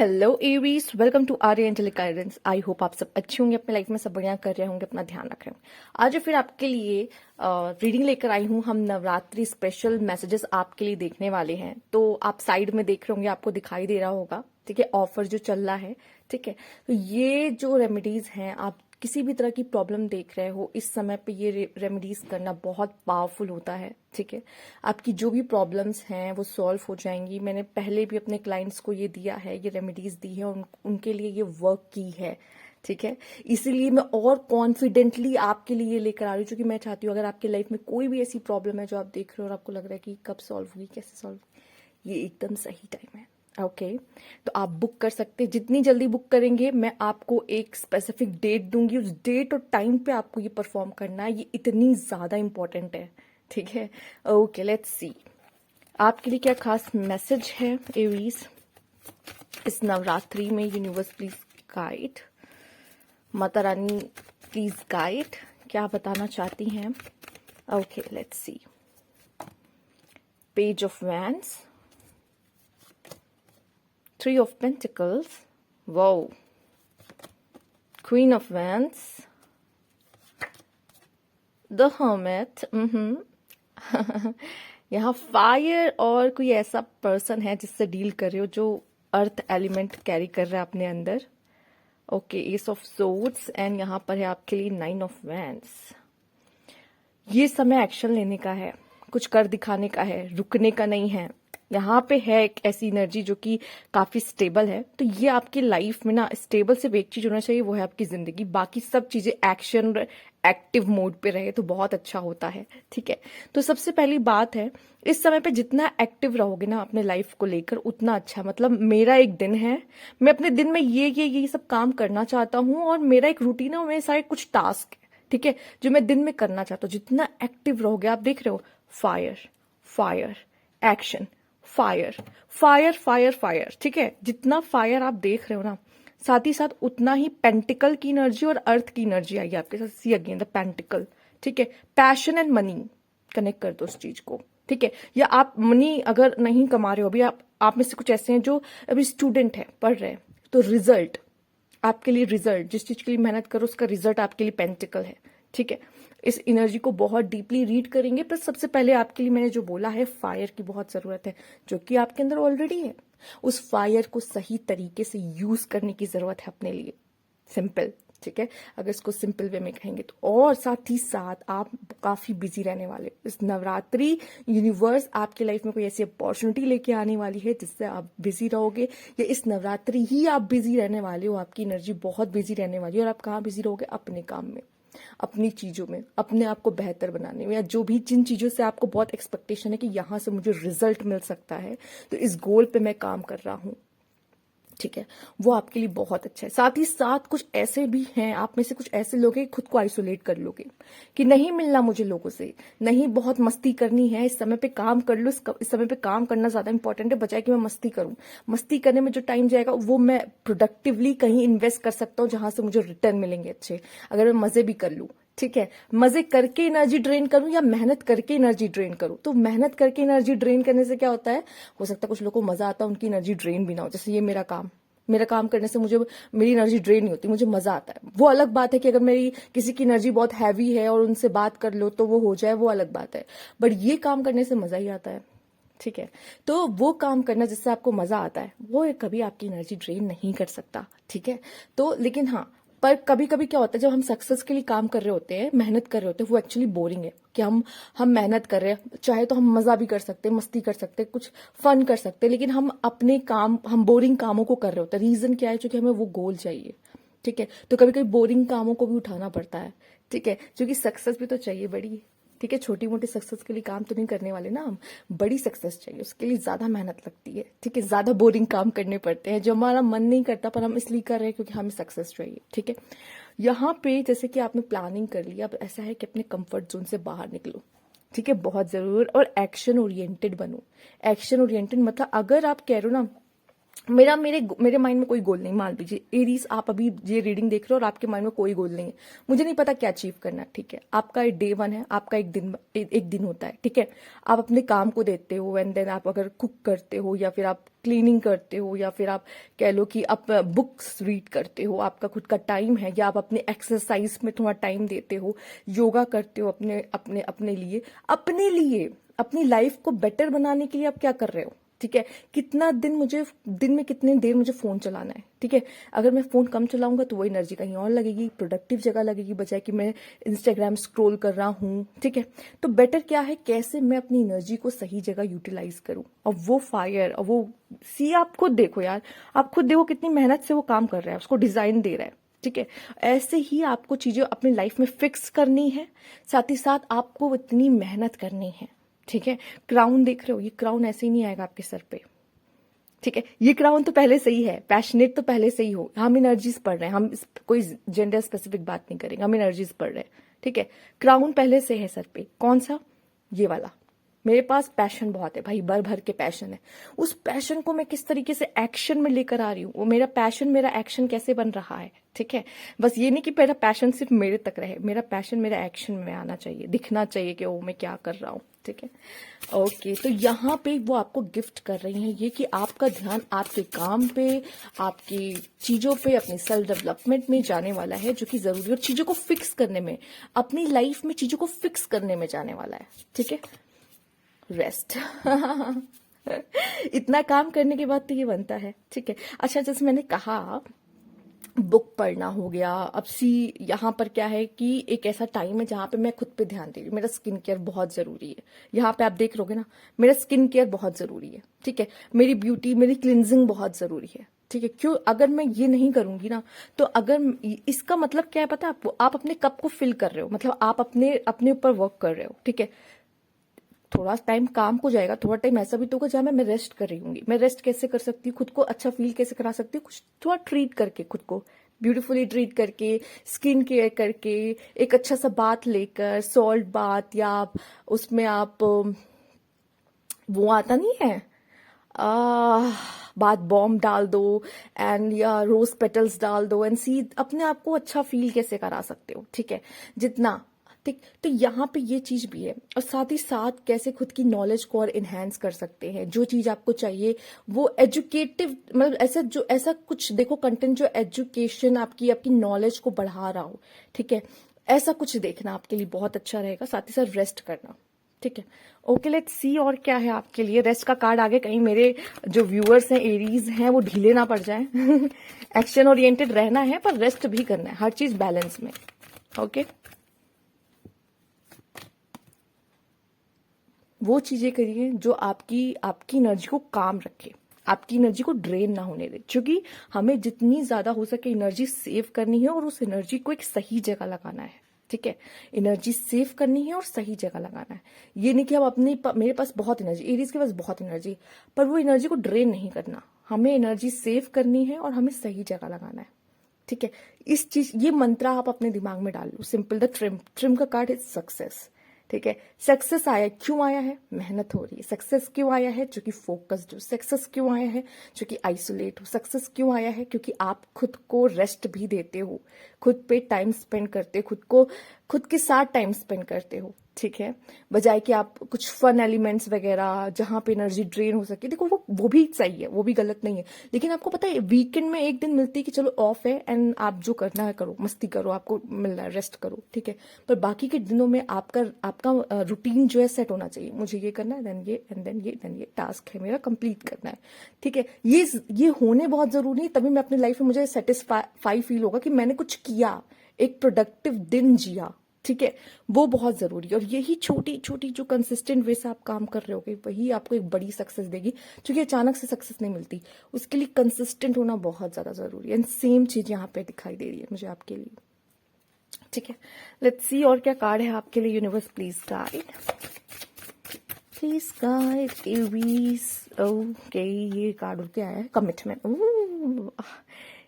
Hello Aries, welcome to Arya angelic guidance. I hope आप सब अच्छे होंगे, अपने लाइफ में सब बढ़िया कर रहे होंगे, अपना ध्यान रख रहे होंगे। आज फिर आपके लिए रीडिंग लेकर आई हूँ। हम नवरात्रि स्पेशल मैसेजेस आपके लिए देखने वाले हैं। तो आप साइड में देख रहे होंगे, आपको दिखाई दे रहा होगा, ठीक है, ऑफर जो चल रहा है, ठीक है। तो ये जो रेमेडीज हैं, आप किसी भी तरह की प्रॉब्लम देख रहे हो, इस समय पे ये रेमेडीज करना बहुत पावरफुल होता है, ठीक है। आपकी जो भी प्रॉब्लम्स हैं वो सॉल्व हो जाएंगी। मैंने पहले भी अपने क्लाइंट्स को ये दिया है, ये रेमेडीज दी है, उनके लिए ये वर्क की है, ठीक है। इसीलिए मैं और कॉन्फिडेंटली आपके लिए लेकर आ रही हूँ, क्योंकि मैं चाहती हूँ अगर आपकी लाइफ में कोई भी ऐसी प्रॉब्लम है जो आप देख रहे हो और आपको लग रहा है कि कब सॉल्व होगी, कैसे सॉल्व, ये एकदम सही टाइम है। ओके, तो आप बुक कर सकते हैं। जितनी जल्दी बुक करेंगे, मैं आपको एक स्पेसिफिक डेट दूंगी, उस डेट और टाइम पे आपको ये परफॉर्म करना है। ये इतनी ज्यादा इंपॉर्टेंट है, ठीक है। ओके, लेट्स सी आपके लिए क्या खास मैसेज है एरीज इस नवरात्रि में। Universe please guide, Mata Rani please guide, क्या बताना चाहती हैं। Okay, let's see. Page of wands, Three of Pentacles, wow, Queen of Wands, The Hermit, यहाँ फायर और कोई ऐसा पर्सन है जिससे डील कर रहे हो जो अर्थ एलिमेंट कैरी कर रहा है अपने अंदर। Okay, S of swords, and यहाँ पर है आपके लिए 9 ऑफ वैंड्स। ये समय एक्शन लेने का है, कुछ कर दिखाने का है, रुकने का नहीं है। यहाँ पे है एक ऐसी एनर्जी जो कि काफी स्टेबल है। तो ये आपकी लाइफ में ना स्टेबल सिर्फ एक चीज होना चाहिए, वो है आपकी जिंदगी। बाकी सब चीजें एक्शन एक्टिव मोड पे रहे तो बहुत अच्छा होता है, ठीक है। तो सबसे पहली बात है, इस समय पे जितना एक्टिव रहोगे ना अपने लाइफ को लेकर, उतना अच्छा। मतलब मेरा एक दिन है, मैं अपने दिन में ये सब काम करना चाहता हूँ, और मेरा एक रूटीन है और मेरे सारे कुछ टास्क, ठीक है, जो मैं दिन में करना चाहता हूँ। जितना एक्टिव रहोगे, आप देख रहे हो, fire fire action, fire fire fire fire, ठीक है। जितना फायर आप देख रहे हो ना, साथ ही साथ उतना ही पेंटिकल की एनर्जी और अर्थ की एनर्जी आई आपके साथ। सी अगेन द पेंटिकल, ठीक है। पैशन एंड मनी कनेक्ट कर दो उस चीज को, ठीक है। या आप मनी अगर नहीं कमा रहे हो अभी, आप में से कुछ ऐसे हैं जो अभी स्टूडेंट है, पढ़ रहे हैं, तो रिजल्ट आपके लिए, रिजल्ट जिस चीज के लिए मेहनत करो उसका रिजल्ट आपके लिए पेंटिकल है, ठीक है। इस एनर्जी को बहुत डीपली रीड करेंगे। पर सबसे पहले आपके लिए मैंने जो बोला है, फायर की बहुत जरूरत है, जो कि आपके अंदर ऑलरेडी है। उस फायर को सही तरीके से यूज करने की जरूरत है अपने लिए। सिंपल, ठीक है। अगर इसको सिंपल वे में कहेंगे तो, और साथ ही साथ आप काफी बिजी रहने वाले इस नवरात्रि। यूनिवर्स आपकी लाइफ में कोई ऐसी अपॉर्चुनिटी लेके आने वाली है जिससे आप बिजी रहोगे, या इस नवरात्रि ही आप बिजी रहने वाले हो। आपकी एनर्जी बहुत बिजी रहने वाली है, और आप कहाँ बिजी रहोगे, अपने काम में, अपनी चीजों में, अपने आप को बेहतर बनाने में, या जो भी जिन चीजों से आपको बहुत एक्सपेक्टेशन है कि यहां से मुझे रिजल्ट मिल सकता है, तो इस गोल पे मैं काम कर रहा हूं, ठीक है। वो आपके लिए बहुत अच्छा है। साथ ही साथ कुछ ऐसे भी हैं, आप में से कुछ ऐसे लोग हैं, खुद को आइसोलेट कर लोगे कि नहीं मिलना मुझे लोगों से, नहीं बहुत मस्ती करनी है, इस समय पे काम कर लो, इस समय पे काम करना ज्यादा इंपॉर्टेंट है, बजाय कि मैं मस्ती करूं। मस्ती करने में जो टाइम जाएगा वो मैं प्रोडक्टिवली कहीं इन्वेस्ट कर सकता हूँ जहां से मुझे रिटर्न मिलेंगे अच्छे, अगर मैं मजे भी कर लूं, ठीक है। मजे करके एनर्जी ड्रेन करूं या मेहनत करके एनर्जी ड्रेन करूं। तो मेहनत करके एनर्जी ड्रेन करने से क्या होता है, हो सकता है कुछ लोगों को मजा आता है, उनकी एनर्जी ड्रेन भी ना हो। जैसे ये मेरा काम करने से मुझे, मेरी एनर्जी ड्रेन नहीं होती, मुझे मजा आता है। वो अलग बात है कि अगर मेरी किसी की एनर्जी बहुत हैवी है और उनसे बात कर लो तो वो हो जाए, वो अलग बात है। बट ये काम करने से मजा ही आता है, ठीक है। तो वो काम करना जिससे आपको मजा आता है, वो कभी आपकी एनर्जी ड्रेन नहीं कर सकता, ठीक है। तो लेकिन हाँ, पर कभी कभी क्या होता है, जब हम सक्सेस के लिए काम कर रहे होते हैं, मेहनत कर रहे होते हैं, वो एक्चुअली बोरिंग है कि हम मेहनत कर रहे हैं, चाहे तो हम मजा भी कर सकते हैं, मस्ती कर सकते हैं, कुछ फन कर सकते हैं, लेकिन हम अपने काम, हम बोरिंग कामों को कर रहे होते हैं। रीजन क्या है, क्योंकि हमें वो गोल चाहिए, ठीक है। तो कभी कभी बोरिंग कामों को भी उठाना पड़ता है, ठीक है, क्योंकि सक्सेस भी तो चाहिए बड़ी, ठीक है। छोटी मोटी सक्सेस के लिए काम तो नहीं करने वाले ना हम, बड़ी सक्सेस चाहिए, उसके लिए ज्यादा मेहनत लगती है, ठीक है। ज्यादा बोरिंग काम करने पड़ते हैं जो हमारा मन नहीं करता, पर हम इसलिए कर रहे हैं क्योंकि हमें सक्सेस चाहिए, ठीक है। यहाँ पे जैसे कि आपने प्लानिंग कर लिया, अब ऐसा है कि अपने कंफर्ट जोन से बाहर निकलो, ठीक है, बहुत जरूर, और एक्शन ओरिएंटेड बनो। एक्शन ओरिएंटेड मतलब अगर आप कह रहे हो ना मेरे माइंड में कोई गोल नहीं। मान लीजिए एरीज, आप अभी ये रीडिंग देख रहे हो और आपके माइंड में कोई गोल नहीं है, मुझे नहीं पता क्या अचीव करना है, ठीक है। आपका डे 1 है, आपका एक दिन होता है, ठीक है। आप अपने काम को देते हो, एंड देन आप अगर कुक करते हो, या फिर आप क्लीनिंग करते हो, या फिर आप कह लो कि आप बुक्स रीड करते हो, आपका खुद का टाइम है, या आप अपने एक्सरसाइज में थोड़ा टाइम देते हो, योगा करते हो अपने अपने अपने लिए अपनी लाइफ को बेटर बनाने के लिए आप क्या कर रहे हो, ठीक है। कितना दिन में कितनी देर मुझे फोन चलाना है, ठीक है। अगर मैं फोन कम चलाऊंगा तो वो एनर्जी कहीं और लगेगी, प्रोडक्टिव जगह लगेगी, बजाय कि मैं इंस्टाग्राम स्क्रॉल कर रहा हूँ, ठीक है। तो बेटर क्या है, कैसे मैं अपनी एनर्जी को सही जगह यूटिलाइज करूं। और वो फायर, और वो सी, आप खुद देखो यार, आप खुद देखो कितनी मेहनत से वो काम कर रहा है, उसको डिजाइन दे रहा है, ठीक है। ऐसे ही आपको चीजें अपनी लाइफ में फिक्स करनी है, साथ ही साथ आपको इतनी मेहनत करनी है, ठीक है। क्राउन देख रहे हो, ये क्राउन ऐसे ही नहीं आएगा आपके सर पे, ठीक है। ये क्राउन तो पहले से ही है, पैशनेट तो पहले से ही हो। हम एनर्जीज पढ़ रहे हैं, कोई जेंडर स्पेसिफिक बात नहीं करेंगे, हम एनर्जीज पढ़ रहे हैं, ठीक है। क्राउन पहले से है सर पे, कौन सा, ये वाला। मेरे पास पैशन बहुत है भाई, भर भर के पैशन है। उस पैशन को मैं किस तरीके से एक्शन में लेकर आ रही हूँ, वो मेरा पैशन मेरा एक्शन कैसे बन रहा है, ठीक है। बस ये नहीं कि मेरा पैशन सिर्फ मेरे तक रहे, मेरा पैशन मेरा एक्शन में आना चाहिए, दिखना चाहिए कि ओ मैं क्या कर रहा हूँ, ठीक है। ओके, तो यहाँ पे वो आपको गिफ्ट कर रही हैं ये कि आपका ध्यान आपके काम पे, आपकी चीजों पे, अपनी सेल्फ डेवलपमेंट में जाने वाला है, जो कि जरूरी है, और चीजों को फिक्स करने में, अपनी लाइफ में चीजों को फिक्स करने में जाने वाला है, ठीक है। रेस्ट इतना काम करने के बाद तो ये बनता है, ठीक है। अच्छा, जैसे मैंने कहा बुक पढ़ना हो गया, अब सी यहाँ पर क्या है कि एक ऐसा टाइम है जहाँ पे मैं खुद पे ध्यान दे रही हूँ, मेरा स्किन केयर बहुत जरूरी है। यहाँ पे आप देख लोगे ना, मेरा स्किन केयर बहुत जरूरी है, ठीक है। मेरी ब्यूटी, मेरी क्लिनजिंग बहुत जरूरी है, ठीक है। क्यों, अगर मैं ये नहीं करूंगी ना, तो अगर इसका मतलब क्या है पता है आपको, आप अपने कप को फिल कर रहे हो, मतलब आप अपने अपने ऊपर वर्क कर रहे हो, ठीक है। थोड़ा टाइम काम को जाएगा, थोड़ा टाइम ऐसा भी तो होगा जहां मैं रेस्ट कर रही हूँ। मैं रेस्ट कैसे कर सकती हूँ, खुद को अच्छा फील कैसे करा सकती हूँ, कुछ थोड़ा ट्रीट करके, खुद को ब्यूटीफुली ट्रीट करके, स्किन केयर करके, एक अच्छा सा बाथ लेकर, सॉल्ट बाथ, या आप उसमें आप वो आता नहीं है, आ, बाथ बॉम्ब डाल दो, एंड या रोज पेटल्स डाल दो, एंड सी अपने आप को अच्छा फील कैसे करा सकते हो, ठीक है, जितना, ठीक। तो यहाँ पे ये चीज भी है, और साथ ही साथ कैसे खुद की नॉलेज को और इन्हेंस कर सकते हैं, जो चीज आपको चाहिए वो एजुकेटिव, मतलब ऐसा कुछ देखो कंटेंट जो एजुकेशन आपकी आपकी नॉलेज को बढ़ा रहा हो, ठीक है। ऐसा कुछ देखना आपके लिए बहुत अच्छा रहेगा, साथ ही साथ रेस्ट करना, ठीक है। ओके, लेट्स सी और क्या है आपके लिए। रेस्ट का कार्ड आगे, कहीं मेरे जो व्यूअर्स हैं, एरीज हैं, वो ढीले ना पड़ जाएं एक्शन ओरिएंटेड रहना है, पर रेस्ट भी करना है, हर चीज बैलेंस में, ओके। वो चीजें करिए जो आपकी आपकी एनर्जी को काम रखे, आपकी एनर्जी को ड्रेन ना होने दे, क्योंकि हमें जितनी ज्यादा हो सके एनर्जी सेव करनी है, और उस एनर्जी को एक सही जगह लगाना है, ठीक है। एनर्जी सेव करनी है और सही जगह लगाना है। ये नहीं कि हम मेरे पास बहुत एनर्जी, एरीज के पास बहुत एनर्जी, पर वो एनर्जी को ड्रेन नहीं करना, हमें एनर्जी सेव करनी है और हमें सही जगह लगाना है, ठीक है। ये मंत्रा आप अपने दिमाग में डाल लो, सिंपल। द ट्रिम का कार्ड इज सक्सेस, ठीक है। सक्सेस आया, क्यों आया है, मेहनत हो रही है। सक्सेस क्यों आया है, क्योंकि फोकस्ड हो। सक्सेस क्यों आया है, क्योंकि आइसोलेट हो। सक्सेस क्यों आया है, क्योंकि आप खुद को रेस्ट भी देते हो, खुद पे टाइम स्पेंड करते हो, खुद के साथ टाइम स्पेंड करते हो, ठीक है। बजाय कि आप कुछ फन एलिमेंट्स वगैरह जहां पे एनर्जी ड्रेन हो सके, देखो वो भी सही है, वो भी गलत नहीं है, लेकिन आपको पता है वीकेंड में एक दिन मिलती है कि चलो ऑफ है, एंड आप जो करना है करो, मस्ती करो, आपको मिल रहा है रेस्ट करो, ठीक है। पर बाकी के दिनों में आपका रूटीन जो है सेट होना चाहिए, मुझे ये करना है, देन ये, एंड देन ये टास्क है मेरा कंप्लीट करना है, ठीक है। ये होने बहुत जरूरी है, तभी मैं अपनी लाइफ में मुझे सेटिस्फाई फील होगा कि मैंने कुछ किया, एक प्रोडक्टिव दिन जिया, ठीक है। वो बहुत जरूरी है, और यही छोटी छोटी जो कंसिस्टेंट वे से आप काम कर रहे होगे, वही आपको एक बड़ी सक्सेस देगी, क्योंकि अचानक से सक्सेस नहीं मिलती, उसके लिए कंसिस्टेंट होना बहुत ज्यादा जरूरी है। एंड सेम चीज यहाँ पे दिखाई दे रही है मुझे आपके लिए, ठीक है। लेट्स सी और क्या कार्ड है आपके लिए। Universe please guide, please guide Aries. Okay, ये कार्ड क्या है, कमिटमेंट।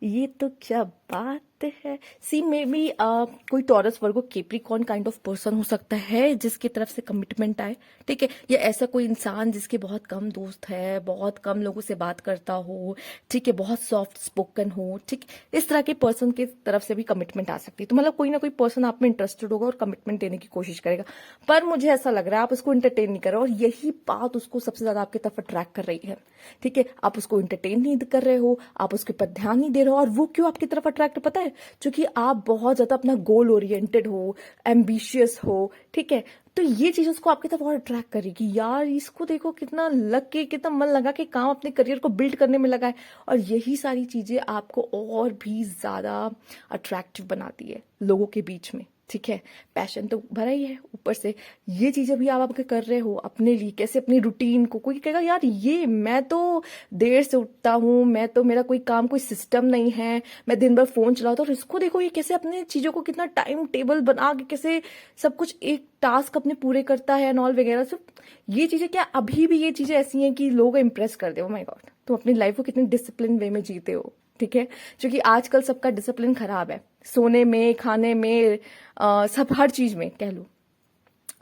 ये तो क्या बात है। सी मे बी कोई Taurus Virgo Capricorn kind of person हो सकता है जिसकी तरफ से कमिटमेंट आए, ठीक है। या ऐसा कोई इंसान जिसके बहुत कम दोस्त है, बहुत कम लोगों से बात करता हो, ठीक है, बहुत सॉफ्ट स्पोकन हो, ठीक, इस तरह के पर्सन की तरफ से भी कमिटमेंट आ सकती है। तो मतलब कोई ना कोई पर्सन आप में इंटरेस्टेड होगा और कमिटमेंट देने की कोशिश करेगा, पर मुझे ऐसा लग रहा है आप उसको एंटरटेन नहीं कर रहे हो, और यही बात उसको सबसे ज्यादा आपकी तरफ अट्रैक्ट कर रही है, ठीक है। आप उसको एंटरटेन नहीं कर रहे हो, आप उसके पर ध्यान नहीं दे रहे हो, और वो क्यों आपकी तरफ अट्रैक्ट, पता है, क्योंकि आप बहुत ज्यादा अपना गोल ओरिएंटेड हो, एम्बिशियस हो, ठीक है। तो ये चीज उसको आपकी तरफ और अट्रैक्ट करेगी, यार इसको देखो कितना लग के, कितना मन लगा के काम अपने करियर को बिल्ड करने में लगा है, और यही सारी चीजें आपको और भी ज्यादा अट्रैक्टिव बनाती है लोगों के बीच में, ठीक है। पैशन तो भरा ही है, ऊपर से ये चीजें भी आप आपके कर रहे हो अपने लिए, कैसे अपनी रूटीन को, कोई कहेगा यार ये मैं तो देर से उठता हूँ, मैं तो, मेरा कोई काम, कोई सिस्टम नहीं है, मैं दिन भर फोन चलाता हूँ, और इसको देखो ये कैसे अपने चीजों को कितना टाइम टेबल बना के कैसे सब कुछ एक टास्क अपने पूरे करता है एंड ऑल वगैरह सब। ये चीजें क्या अभी भी ये चीजें ऐसी हैं कि लोग इंप्रेस कर दे, ओ माय गॉड, तुम अपनी लाइफ को कितने डिसिप्लिन वे में जीते हो, ठीक है। क्योंकि आजकल सबका डिसिप्लिन खराब है, सोने में, खाने में, सब हर चीज में कह लो,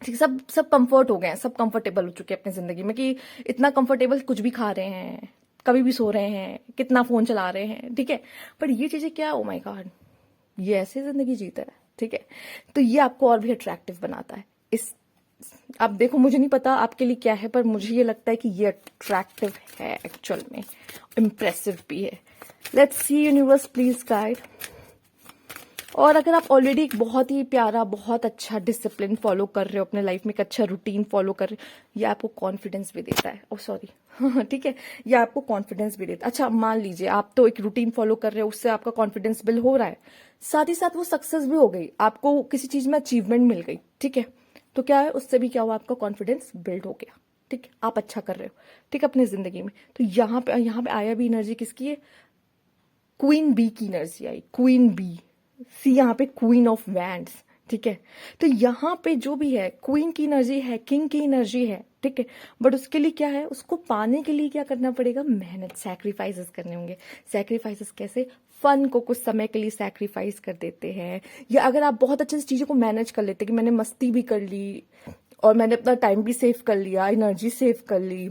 ठीक, सब कंफर्ट हो गए हैं, सब कंफर्टेबल हो चुके हैं अपनी जिंदगी में, कि इतना कंफर्टेबल कुछ भी खा रहे हैं, कभी भी सो रहे हैं, कितना फोन चला रहे हैं, ठीक है। पर ये चीजें क्या, ओ माय गॉड, ये ऐसे जिंदगी जीता है, ठीक है। तो ये आपको और भी अट्रैक्टिव बनाता है। इस, अब देखो मुझे नहीं पता आपके लिए क्या है, पर मुझे ये लगता है कि ये अट्रैक्टिव है एक्चुअल में, इम्प्रेसिव भी है। Let's see universe please guide. और अगर आप ऑलरेडी एक बहुत ही प्यारा, बहुत अच्छा डिसिप्लिन फॉलो कर रहे हो अपने लाइफ में, एक अच्छा रूटीन फॉलो कर रहे हो, ये आपको कॉन्फिडेंस भी देता है, ओ सॉरी ठीक है, ये आपको कॉन्फिडेंस भी देता है। अच्छा मान लीजिए आप तो एक रूटीन फॉलो कर रहे हो, उससे आपका कॉन्फिडेंस बिल्ड हो रहा है, साथ ही साथ वो सक्सेस भी हो गई, आपको किसी चीज में अचीवमेंट मिल गई, ठीक है। तो क्या है, उससे भी क्या हुआ, आपका कॉन्फिडेंस बिल्ड हो गया, ठीक है, आप अच्छा कर रहे हो, ठीक है, अपनी जिंदगी में। तो यहाँ पे आया भी एनर्जी किसकी है, क्वीन बी की एनर्जी आई, क्वीन बी, सी यहाँ पे क्वीन ऑफ वैंड्स, ठीक है। तो यहाँ पे जो भी है, क्वीन की एनर्जी है, किंग की एनर्जी है, ठीक है। बट उसके लिए क्या है, उसको पाने के लिए क्या करना पड़ेगा, मेहनत, सैक्रिफाइसेस करने होंगे। सैक्रिफाइसेस कैसे, फन को कुछ समय के लिए सैक्रिफाइस कर देते हैं, या अगर आप बहुत अच्छे से चीजों को मैनेज कर लेते कि मैंने मस्ती भी कर ली और मैंने अपना टाइम भी सेव कर लिया, एनर्जी सेव कर ली,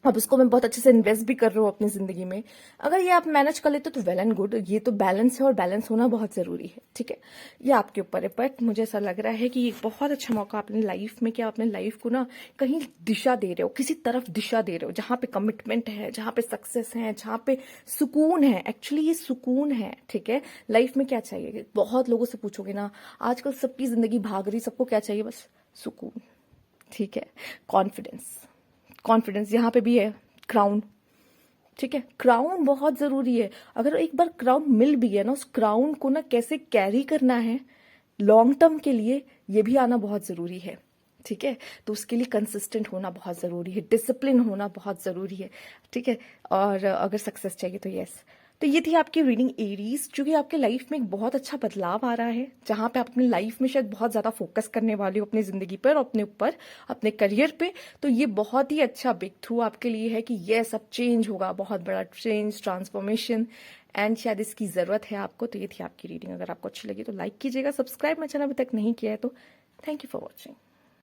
अब उसको मैं बहुत अच्छे से इन्वेस्ट भी कर रहा हूँ अपनी जिंदगी में, अगर ये आप मैनेज कर लेते तो वेल एंड गुड। ये तो बैलेंस है, और बैलेंस होना बहुत जरूरी है, ठीक है। ये आपके ऊपर है, बट मुझे ऐसा लग रहा है कि एक बहुत अच्छा मौका अपनी लाइफ में, कि आप अपने लाइफ को ना कहीं दिशा दे रहे हो, किसी तरफ दिशा दे रहे हो, जहां पे कमिटमेंट है, जहां पे सक्सेस है, जहां पे सुकून है। एक्चुअली ये सुकून है, ठीक है। लाइफ में क्या चाहिए, बहुत लोगों से पूछोगे ना, आजकल सबकी जिंदगी भाग रही, सबको क्या चाहिए, बस सुकून, ठीक है। कॉन्फिडेंस, कॉन्फिडेंस यहाँ पे भी है, क्राउन, ठीक है। क्राउन बहुत जरूरी है, अगर एक बार क्राउन मिल भी गया ना, उस क्राउन को ना कैसे कैरी करना है लॉन्ग टर्म के लिए, ये भी आना बहुत जरूरी है, ठीक है। तो उसके लिए कंसिस्टेंट होना बहुत जरूरी है, डिसिप्लिन होना बहुत जरूरी है, ठीक है। और अगर सक्सेस चाहिए तो यस। तो ये थी आपकी रीडिंग एरीज, जो कि आपके लाइफ में एक बहुत अच्छा बदलाव आ रहा है, जहां पे आप अपनी लाइफ में शायद बहुत ज्यादा फोकस करने वाले हो अपनी जिंदगी पर, अपने ऊपर, अपने करियर पे। तो ये बहुत ही अच्छा बिग थ्रू आपके लिए है कि ये सब चेंज होगा, बहुत बड़ा चेंज, ट्रांसफॉर्मेशन, एंड शायद इसकी जरूरत है आपको। तो ये थी आपकी रीडिंग, अगर आपको अच्छी लगी तो लाइक कीजिएगा, सब्सक्राइब मेरा चैनल अभी तक नहीं किया है तो थैंक यू फॉर वॉचिंग।